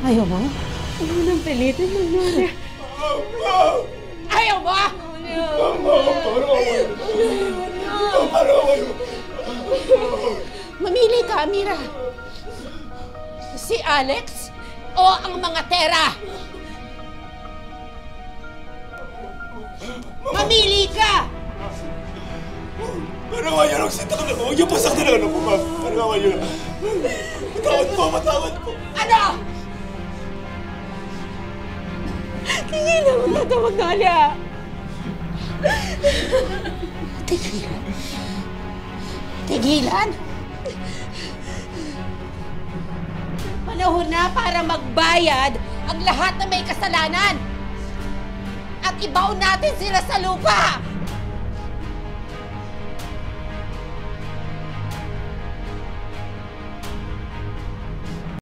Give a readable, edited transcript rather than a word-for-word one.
Ayaw mo? Huwag mo nang pilitin, Magnolia. Ayaw mo? Mamili ka, Amira. Si Alex o ang mga tera? Mamili ka! Ano nga yun? Nagsita ka na ako. Huwag niyo pasaktan ang anak ko, ma'am. Ano nga yun? Matawad po. Ano? Tigilan mo na ito, Magnolia. Tigilan? Tigilan? Panahon na para magbayad ang lahat na may kasalanan. At ibaon natin sila sa lupa!